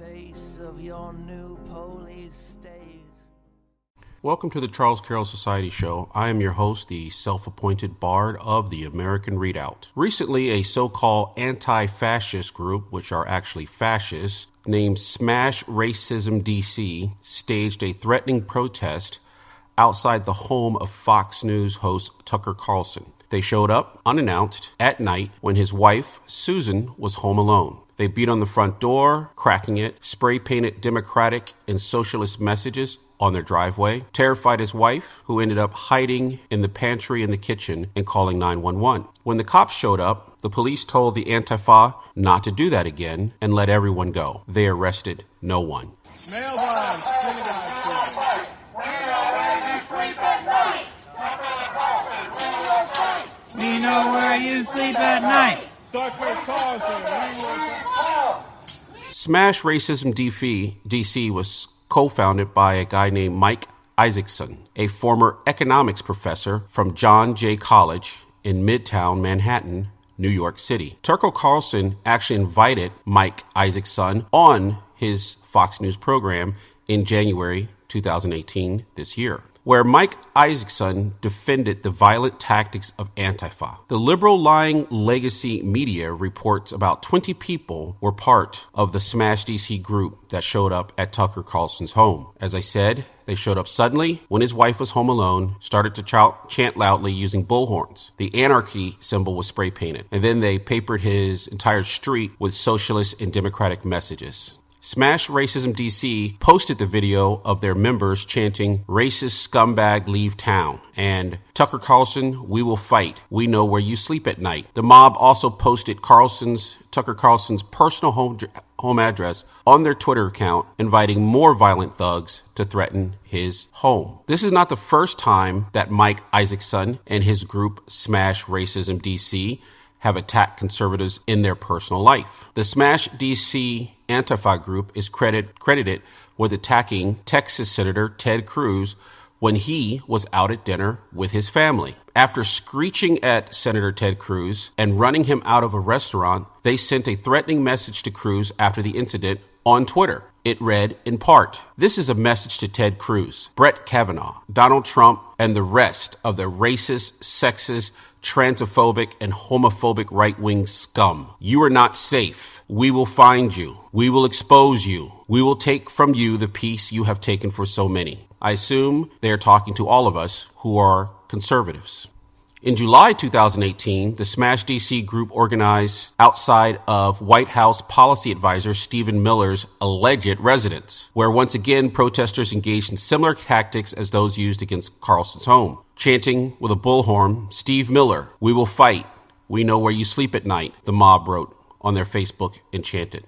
face of your new police state. Welcome to the Charles Carroll Society Show. I am your host, the self-appointed bard of the American Redoubt. Recently, a so-called anti-fascist group, which are actually fascists, named Smash Racism DC, staged a threatening protest outside the home of Fox News host Tucker Carlson. They showed up unannounced at night when his wife, Susan, was home alone. They beat on the front door, cracking it, spray-painted Democratic and socialist messages on their driveway, terrified his wife, who ended up hiding in the pantry in the kitchen and calling 911. When the cops showed up, the police told the AntiFa not to do that again and let everyone go. They arrested no one. We know where you sleep at night. Smash Racism DC was co-founded by a guy named Mike Isaacson, a former economics professor from John Jay College in Midtown Manhattan, New York City. Tucker Carlson actually invited Mike Isaacson on his Fox News program in January 2018, this year, where Mike Isaacson defended the violent tactics of AntiFa. The liberal lying legacy media reports about 20 people were part of the Smash DC group that showed up at Tucker Carlson's home. As I said, they showed up suddenly when his wife was home alone, started to chant loudly using bullhorns. The anarchy symbol was spray painted, and then they papered his entire street with socialist and democratic messages. Smash Racism DC posted the video of their members chanting, "Racist scumbag, leave town," and "Tucker Carlson, we will fight. We know where you sleep at night." The mob also posted Tucker Carlson's personal home address on their Twitter account, inviting more violent thugs to threaten his home. This is not the first time that Mike Isaacson and his group Smash Racism DC have attacked conservatives in their personal life. The Smash DC AntiFa group is credited with attacking Texas Senator Ted Cruz when he was out at dinner with his family. After screeching at Senator Ted Cruz and running him out of a restaurant, they sent a threatening message to Cruz after the incident on Twitter. It read, in part, "This is a message to Ted Cruz, Brett Kavanaugh, Donald Trump, and the rest of the racist, sexist, transphobic, and homophobic right-wing scum. You are not safe. We will find you. We will expose you. We will take from you the peace you have taken for so many." I assume they are talking to all of us who are conservatives. In July 2018, the Smash DC group organized outside of White House policy advisor Stephen Miller's alleged residence, where once again protesters engaged in similar tactics as those used against Carlson's home. Chanting with a bullhorn, "Steve Miller, we will fight. We know where you sleep at night," the mob wrote on their Facebook and chanted.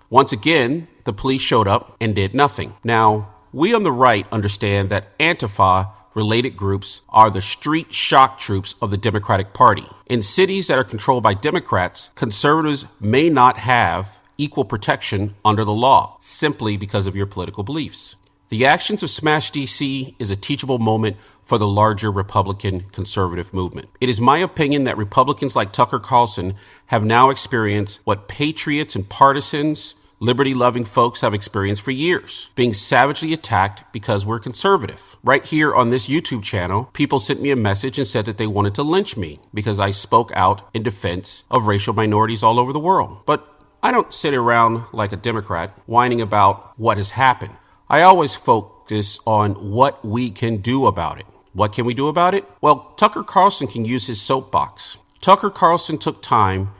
Once again, the police showed up and did nothing. Now, we on the right understand that Antifa related groups are the street shock troops of the Democratic Party. In cities that are controlled by Democrats, conservatives may not have equal protection under the law simply because of your political beliefs. The actions of Smash DC is a teachable moment for the larger Republican conservative movement. It is my opinion that Republicans like Tucker Carlson have now experienced what patriots and partisans, liberty-loving folks have experienced for years, being savagely attacked because we're conservative. Right here on this YouTube channel, people sent me a message and said that they wanted to lynch me because I spoke out in defense of racial minorities all over the world. But I don't sit around like a Democrat whining about what has happened. I always focus on what we can do about it. What can we do about it? Well, Tucker Carlson can use his soapbox. Tucker Carlson took time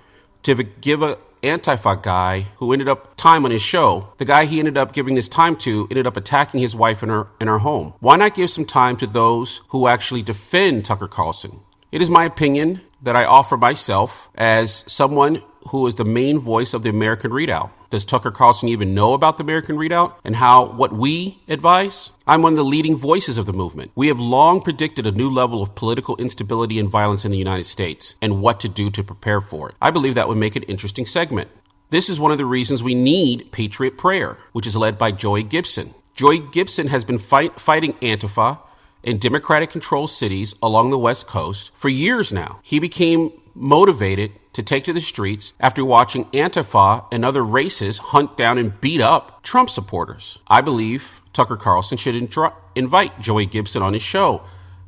to give a Antifa guy who ended up time on his show. The guy he ended up giving this time to ended up attacking his wife in her home. Why not give some time to those who actually defend Tucker Carlson? It is my opinion that I offer myself as someone who is the main voice of the American Redoubt. Does Tucker Carlson even know about the American Redoubt and what we advise? I'm one of the leading voices of the movement. We have long predicted a new level of political instability and violence in the United States and what to do to prepare for it. I believe that would make an interesting segment. This is one of the reasons we need Patriot Prayer, which is led by Joey Gibson. Joey Gibson has been fighting Antifa in Democratic-controlled cities along the West Coast for years now. He became motivated to take to the streets after watching AntiFa and other racists hunt down and beat up Trump supporters. I believe Tucker Carlson should invite Joey Gibson on his show,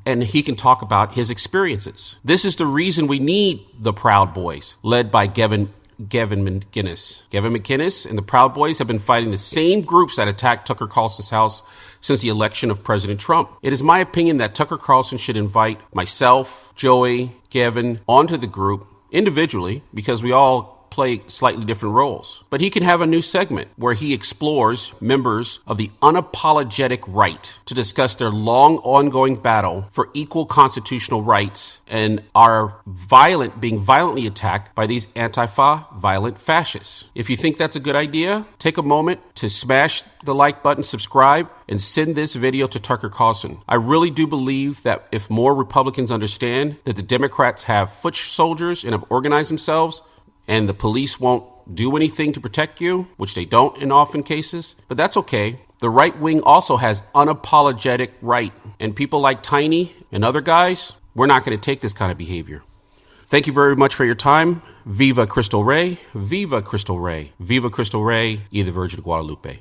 and he can talk about his experiences. This is the reason we need the Proud Boys, led by Gavin McInnes. Gavin McInnes and the Proud Boys have been fighting the same groups that attacked Tucker Carlson's house since the election of President Trump. It is my opinion that Tucker Carlson should invite myself, Joey, Gavin onto the group individually, because we all play slightly different roles. But he can have a new segment where he explores members of the unapologetic right to discuss their long ongoing battle for equal constitutional rights and are being violently attacked by these AntiFa violent fascists. If you think that's a good idea, take a moment to smash the like button, subscribe, and send this video to Tucker Carlson. I really do believe that if more Republicans understand that the Democrats have foot soldiers and have organized themselves, and the police won't do anything to protect you, which they don't in often cases, but that's okay. The right wing also has unapologetic right, and people like Tiny and other guys, we're not going to take this kind of behavior. Thank you very much for your time. Viva Cristo Rey, Viva Cristo Rey, Viva Cristo Rey, y the Virgin of Guadalupe.